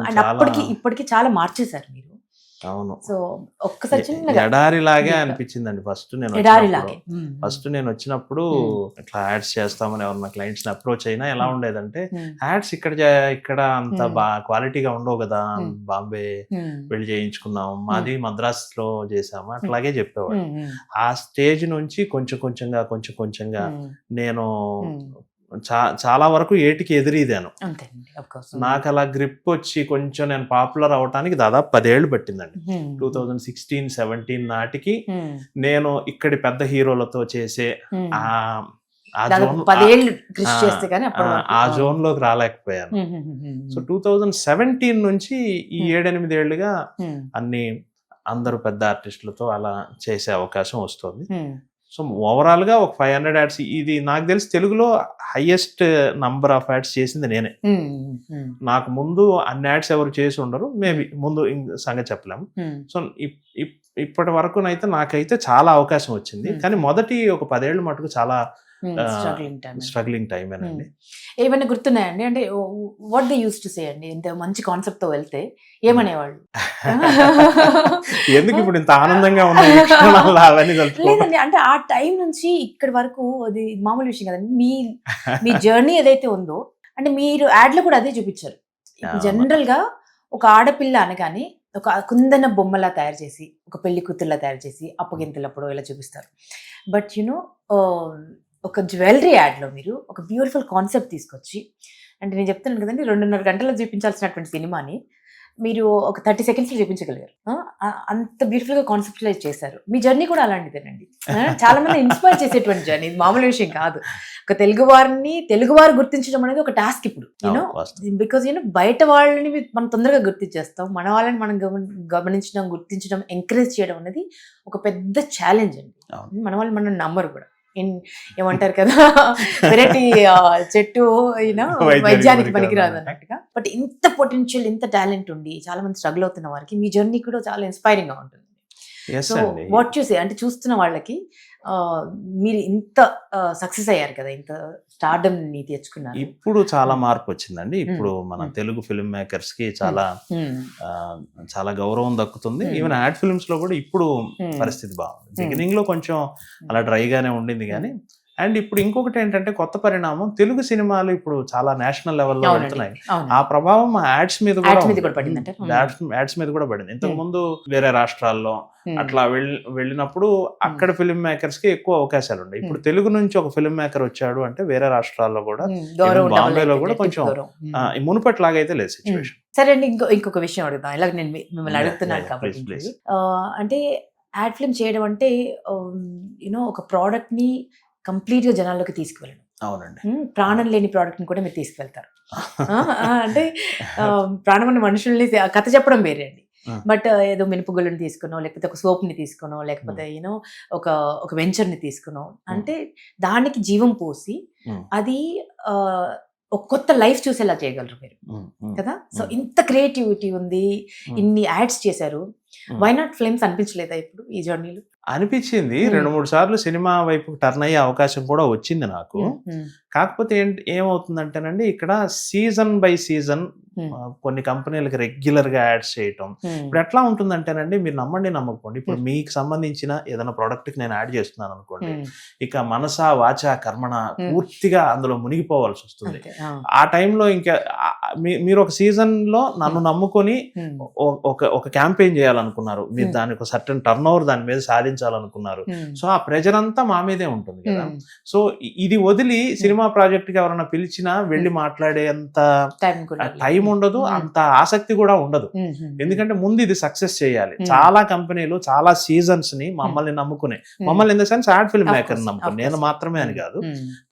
అండ్ అప్పటికి ఇప్పటికి చాలా మార్చేశారు మీరు. అవును. సో ఒక్కసారి చిన్నగా ఎడారిలాగే deep. అనిపించిందిందండి ఫస్ట్ నేను ఎడారిలాగే వచ్చినప్పుడు ఇట్లా యాడ్స్ చేస్తామని ఎవరన్నా క్లయింట్స్ ని అప్రోచ్ అయినా ఎలా ఉండేదంటే Hmm. యాడ్స్ ఇక్కడ అంత క్వాలిటీగా ఉండవు కదా, బాంబే వెళ్ళి చేయించుకున్నాం, మాది మద్రాస్ లో చేసాము అట్లాగే చెప్పేవాడు. ఆ స్టేజ్ నుంచి కొంచెం కొంచెంగా నేను చాలా వరకు ఏటికి ఎదురీదాను. అంతేనండి, of course. నాకు అలా గ్రిప్ వచ్చి కొంచెం నేను పాపులర్ అవటానికి దాదాపు 10 ఏళ్ళు పట్టిందండి. 2016-17 నాటికి నేను ఇక్కడి పెద్ద హీరోలతో చేసే ఆ దాదాపు 10 ఏళ్ళు కృషి చేస్తే కానీ అప్పటి వరకు. ఆ జోన్ లోకి రాలేకపోయాను. సో 2017 నుంచి ఈ 7-8 ఏళ్ళుగా అందరూ పెద్ద ఆర్టిస్టులతో అలా చేసే అవకాశం వస్తుంది. సో ఓవరాల్ గా ఒక 500 యాడ్స్, ఇది నాకు తెలిసి తెలుగులో హైయెస్ట్ నంబర్ ఆఫ్ యాడ్స్ చేసింది నేనే. నాకు ముందు అన్ని యాడ్స్ ఎవరు చేసి ఉండరు, మేబీ ముందు సంగతి చెప్పలేము. సో ఇప్పటి వరకు అయితే నాకైతే చాలా అవకాశం వచ్చింది, కానీ మొదటి ఒక 10 ఏళ్ళు మటుకు చాలా స్ట్రగ్లింగ్ టైం ఏనండి. ఏమైనా గుర్తున్నాయండి? అంటే what they use to say అండి, ఇంత మంచి కాన్సెప్ట్ తో వెళ్తే ఏమనేవాళ్ళు? ఎందుకు ఇప్పుడు ఇంత ఆనందంగా ఉన్నాయి అవన్నీ లేదండి, అంటే ఆ టైం నుంచి ఇక్కడి వరకు అది మామూలు విషయం కదండి. మీ జర్నీ ఏదైతే ఉందో, అంటే మీరు యాడ్ లో కూడా అదే చూపించారు. జనరల్ గా ఒక ఆడపిల్ల అనగానే ఒక కుందన బొమ్మలా తయారు చేసి, ఒక పెళ్లి కూతుర్లా తయారు చేసి అప్పగింతలప్పుడు ఇలా చూపిస్తారు. బట్ యునో ఒక జ్యువెలరీ యాడ్లో మీరు ఒక బ్యూటిఫుల్ కాన్సెప్ట్ తీసుకొచ్చి, అంటే నేను చెప్తున్నాను కదండి, 2.5 గంటల్లో చూపించాల్సినటువంటి సినిమాని మీరు ఒక 30 సెకండ్స్లో చూపించగలిగారు. అంత బ్యూటిఫుల్గా కాన్సెప్టులైజ్ చేశారు. మీ జర్నీ కూడా అలాంటిదేనండి. చాలా మంది ఇన్స్పైర్ చేసేటువంటి జర్నీ, ఇది మామూలు విషయం కాదు. ఒక తెలుగువారు గుర్తించడం అనేది ఒక టాస్క్ ఇప్పుడు, యూనో, బికాజ్ యూనో బయట వాళ్ళని మనం తొందరగా గుర్తించేస్తాం, మన వాళ్ళని మనం గమనించడం, గుర్తించడం, ఎంకరేజ్ చేయడం అనేది ఒక పెద్ద ఛాలెంజ్ అండి. మన వాళ్ళు మనం నమ్మరు కూడా. ఏమంటారు కదా, వెరైటీ చెట్టు అయినా వైద్యానికి పనికిరాదు అన్నట్టుగా. బట్ ఇంత పొటెన్షియల్, ఇంత టాలెంట్ ఉండి చాలా మంది స్ట్రగుల్ అవుతున్న వారికి మీ జర్నీ కూడా చాలా ఇన్స్పైరింగ్ గా ఉంటుంది. సో వాట్ చూసే అంటే చూస్తున్న వాళ్ళకి మీరు ఇంత సక్సెస్ అయ్యారు కదా, ఇంత స్టార్డమ్ ని తెచ్చుకున్నారు. ఇప్పుడు చాలా మార్పు వచ్చిందండి. ఇప్పుడు మన తెలుగు ఫిల్మ్ మేకర్స్ కి చాలా గౌరవం దక్కుతుంది. ఈవెన్ యాడ్ ఫిల్మ్స్ లో కూడా ఇప్పుడు పరిస్థితి బాగుంది. బిగినింగ్ లో కొంచెం అలా డ్రైగానే ఉండింది కానీ, అండ్ ఇప్పుడు ఇంకొకటి ఏంటంటే కొత్త పరిణామం, తెలుగు సినిమాలు ఇప్పుడు చాలా నేషనల్ లెవెల్లో వెళ్తున్నాయి. ఆ ప్రభావం యాడ్స్ మీద కూడా పడింది. ఇంతకు ముందు వేరే రాష్ట్రాల్లో అట్లా వెళ్ళినప్పుడు అక్కడ ఫిల్మ్ మేకర్స్ కి ఎక్కువ అవకాశాలు ఉన్నాయి. ఇప్పుడు తెలుగు నుంచి ఒక ఫిల్మ్ మేకర్ వచ్చాడు అంటే వేరే రాష్ట్రాల్లో కూడా, బాంబేలో కూడా కొంచెం మునుపట్లాగైతే లేదు సిచ్యువేషన్. సరే అండి, ఇంకొక విషయం అడుగుతాం, ఇలా నేను మిమ్మల్ని అడుగుతున్నాను కాబట్టి. అంటే యాడ్ ఫిల్మ్ చేయడం అంటే యూనో ఒక ప్రోడక్ట్ ని కంప్లీట్ గా జనాల్లోకి తీసుకువెళ్ళడం. అవునండి, ప్రాణం లేని ప్రోడక్ట్ ని కూడా మీరు తీసుకువెళ్తారు. అంటే ప్రాణం ఉన్న మనుషుల్ని కథ చెప్పడం వేరే అండి. బట్ ఏదో మినపగుళ్ళని తీసుకునో, లేకపోతే ఒక సోప్ ని తీసుకునో, లేకపోతే యూనో ఒక వెంచర్ ని తీసుకునో, అంటే దానికి జీవం పోసి అది ఒక కొత్త లైఫ్ చూసేలా చేయగలరు మీరు కదా. సో ఇంత క్రియేటివిటీ ఉంది, ఇన్ని యాడ్స్ చేశారు. వై నాట్ ఫిల్మ్స్ అనిపించలేదా ఇప్పుడు ఈ జర్నీలో? అనిపించింది. 2-3 సార్లు సినిమా వైపు టర్న్ అయ్యే అవకాశం కూడా వచ్చింది నాకు. కాకపోతే ఏమవుతుందంటేనండి, ఇక్కడ సీజన్ బై సీజన్ కొన్ని కంపెనీలకి రెగ్యులర్ గా యాడ్స్ చేయటం. ఇప్పుడు ఎట్లా ఉంటుందంటేనండి, మీరు నమ్మండి నమ్మకపోండి, ఇప్పుడు మీకు సంబంధించిన ఏదైనా ప్రోడక్ట్ కి నేను యాడ్ చేస్తున్నాను అనుకోండి, ఇక మనసా వాచా కర్మణ పూర్తిగా అందులో మునిగిపోవాల్సి వస్తుంది. ఆ టైంలో ఇంకా మీరు ఒక సీజన్ లో నన్ను నమ్ముకొని ఒక క్యాంపెయిన్ చేయాలనుకున్నారు, మీరు దానికి ఒక సర్టన్ టర్న్ ఓవర్ దాని మీద సాధించాలనుకున్నారు. సో ఆ ప్రెజర్ అంతా మా మీదే ఉంటుంది కదా. సో ఇది వదిలి సినిమా ప్రాజెక్ట్ కి ఎవరైనా పిలిచినా వెళ్ళి మాట్లాడేంత టైం ఉండదు, అంత ఆసక్తి కూడా ఉండదు. ఎందుకంటే ముందు ఇది సక్సెస్ చేయాలి. చాలా కంపెనీలు చాలా సీజన్స్ ని మమ్మల్ని నమ్ముకునే, మమ్మల్ని in the sense ad film maker నమ్ముకుని, నేను మాత్రమే అని కాదు,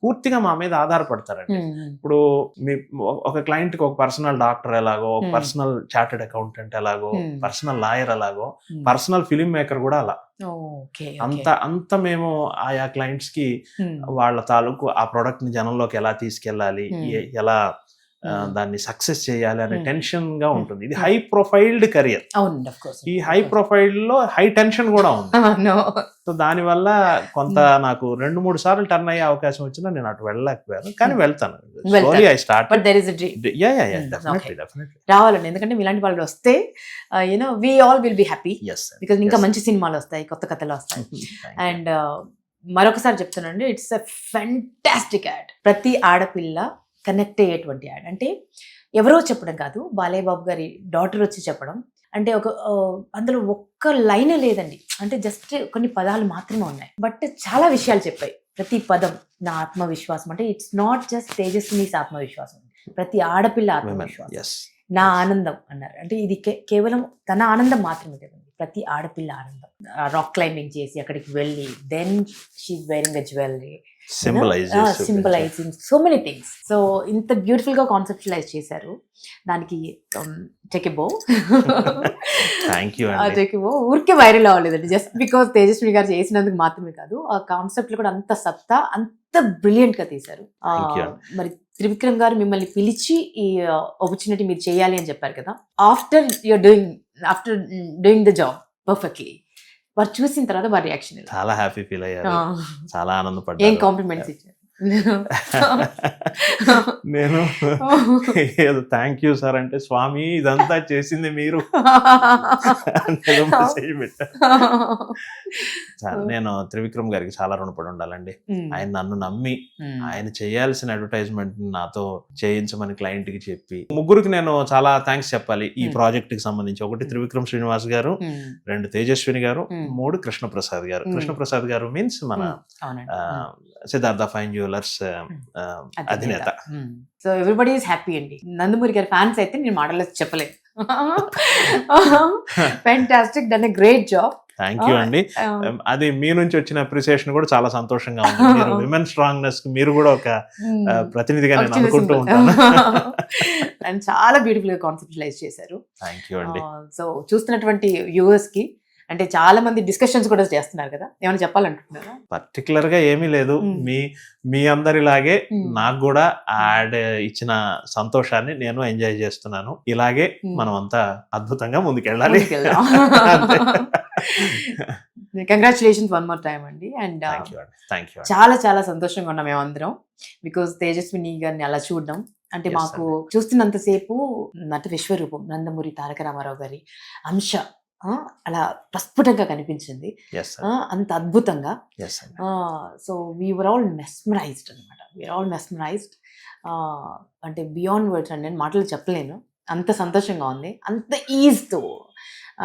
పూర్తిగా మా మీద ఆధారపడతారండి. ఇప్పుడు మీ ఒక క్లయింట్ కి ఒక పర్సనల్ డాక్టర్ ఎలాగో, పర్సనల్ చార్టెడ్ అకౌంటెంట్ ఎలాగో, పర్సనల్ లాయర్ ఎలాగో, పర్సనల్ ఫిల్మ్ మేకర్ కూడా అలా. అంత మేము ఆయా క్లయింట్స్ కి వాళ్ళ తాలూకు ఆ ప్రొడక్ట్ ని జనంలోకి ఎలా తీసుకెళ్ళాలి, ఎలా దాన్ని సక్సెస్ చేయాలి అనే టెన్షన్ గా ఉంటుంది. ఇది హై ప్రొఫైల్డ్ కెరియర్. అవునండి, ఆఫ్ కోర్స్. ఈ హై ప్రొఫైల్ లో హై టెన్షన్ కూడా ఉంది. సో దానివల్ల కొంత నాకు 2-3 సార్లు టర్న్ అయ్యే అవకాశం వచ్చినా నేను అటు వెళ్ళలేకపోయాను, కానీ వెళ్తాను. Slowly I started. But there is a dream. Yeah, definitely. రావాలండి, ఎందుకంటే మీలాంటి వాళ్ళు వస్తే we all will be happy. Yes, because ఇంకా మంచి సినిమాలు వస్తాయి, కొత్త కథలు వస్తాయి. అండ్ మరొకసారి చెప్తున్నానండి, ఇట్స్ అ ఫెంటాస్టిక్ యాడ్. ప్రతి ఆడపిల్ల కనెక్ట్ అయ్యేటువంటి యాడ్. అంటే ఎవరో చెప్పడం కాదు, బాలయ్య బాబు గారి డాటర్ వచ్చి చెప్పడం. అంటే అందులో ఒక్క లైన్ లేదండి, అంటే జస్ట్ కొన్ని పదాలు మాత్రమే ఉన్నాయి, బట్ చాలా విషయాలు చెప్పాయి. ప్రతి పదం నా ఆత్మవిశ్వాసం, అంటే ఇట్స్ నాట్ జస్ట్ తేజస్వినిస్ ఆత్మవిశ్వాసం, ప్రతి ఆడపిల్ల ఆత్మవిశ్వాసం. నా ఆనందం అన్నారు, అంటే ఇది కేవలం తన ఆనందం మాత్రమే కదండి, ప్రతి ఆడపిల్ల ఆనందం. రాక్ క్లైంబింగ్ చేసి అక్కడికి వెళ్ళి then she wearing the jewellery, symbolising so many things. So ఇంత బ్యూటిఫుల్ గా కాన్సెప్చువలైజ్ చేశారు. దానికి టెకెబో ఊరికే వైరల్ అవ్వలేదండి, జస్ట్ బికాస్ తేజస్విని గారు చేసినందుకు మాత్రమే కాదు, ఆ కాన్సెప్ట్ లో కూడా అంత సత్తా, అంత బ్రిలియంట్ గా తీశారు. మరి త్రివిక్రమ్ గారు మిమ్మల్ని పిలిచి ఈ ఆపర్చునిటీ మీరు చేయాలి అని చెప్పారు కదా, after doing the job perfectly, వారు చూసిన తర్వాత వారి రియాక్షన్ చాలా హ్యాపీ ఫీల్ అయ్యారు, చాలా ఆనందపడ్డారు. ఏం కాంప్లిమెంట్స్ ఇచ్చారు? నేను ఏదో థ్యాంక్ యూ సార్ అంటే, స్వామి ఇదంతా చేసింది మీరు. నేను త్రివిక్రమ్ గారికి చాలా రుణపడి ఉండాలండి. ఆయన నన్ను నమ్మి ఆయన చేయాల్సిన అడ్వర్టైజ్మెంట్ నాతో చేయించమని క్లయింట్ కి చెప్పి, ముగ్గురికి నేను చాలా థ్యాంక్స్ చెప్పాలి ఈ ప్రాజెక్ట్ కి సంబంధించి. 1 త్రివిక్రమ్ శ్రీనివాస్ గారు, 2 తేజస్విని గారు, 3 కృష్ణప్రసాద్ గారు. కృష్ణప్రసాద్ గారు మీన్స్ మన సిద్ధార్థ ఫైన్ జ్యువెలర్స్ అధినేత. సో ఎవ్రీబడి ఈస్ హ్యాపీ అండి. నందమూరి గారి ఫ్యాన్స్ అయితే నేను మాటలు చెప్పలేదు. Fantastic, done a great job. Thank you అండి. అది మీ నుంచి వచ్చిన అప్రిసియేషన్ కూడా చాలా సంతోషంగా ఉంది. మీరు విమెన్ స్ట్రాంగ్నెస్ కి మీరు కూడా ఒక ప్రతినిధిగా నేను అనుకుంటూ ఉంటాను. అండ్ చాలా బ్యూటిఫుల్ గా కాన్సెప్చువలైజ్ చేశారు. థ్యాంక్ యూ అండి. సో చూస్తున్నటువంటి వ్యూవర్స్ కి, అంటే చాలా మంది డిస్కషన్స్ కూడా చేస్తున్నారు కదా, ఏమైనా చెప్పాలంటున్నారా? పర్టికులర్ గా ఏమీ లేదు, మీ అందరిలాగే నాకు కూడా యాడ్ ఇచ్చిన సంతోషాన్ని నేను ఎంజాయ్ చేస్తున్నాను. ఇలాగే మనం అంతా అద్భుతంగా ముందుకెళ్ళాలి. కంగ్రాచులేషన్స్ వన్ మోర్ టైమ్ అండి. అండ్ చాలా చాలా సంతోషంగా ఉన్నాం మేమందరం, బికాస్ తేజస్విని గారిని అలా చూడడం అంటే మాకు చూస్తున్నంతసేపు నట విశ్వరూపం నందమూరి తారక రామారావు గారి అంశ అలా ప్రస్ఫుటంగా కనిపించింది, అంత అద్భుతంగా. సో వీఆర్ ఆల్ మెస్మరైజ్డ్ అనమాట, వీఆర్ ఆల్ మెస్మరైజ్డ్. అంటే బియాండ్ వర్డ్స్ అండి, నేను మాటలు చెప్పలేను, అంత సంతోషంగా ఉంది, అంత ఈజ్తో.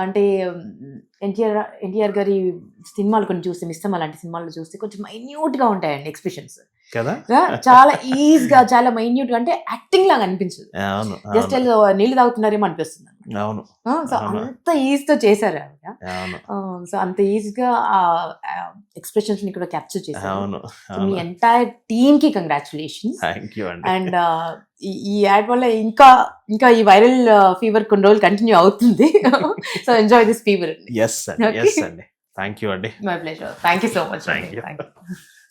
అంటే ఎన్టీఆర్ గారి సినిమాలు కొన్ని చూస్తే, మిస్సమ్మ లాంటి సినిమాలు చూస్తే కొంచెం మైన్యూట్గా ఉంటాయండి ఎక్స్ప్రెషన్స్, చాలా ఈజీగా, చాలా మైన్యూట్ గా, అంటే యాక్టింగ్ లాగా అనిపించదు, జస్ట్ నీళ్ళు తాగుతున్నారేమో అనిపిస్తుంది. సో అంత ఈజీతో చేశారు ఆవిడ. సో అంత ఈజీగా ఆ ఎక్స్ప్రెషన్స్ ని కూడా క్యాప్చర్ చేశారు. మీ ఎంటైర్ టీమ్ కి కంగ్రాచులేషన్స్. అండ్ ఈ యాడ్ వల్ల ఇంకా ఈ వైరల్ ఫీవర్ కొన్ని రోజులు కంటిన్యూ అవుతుంది. So enjoy this fever. Yes అండి. థ్యాంక్ యూ అండి. My pleasure. Thank you so much. Thank you.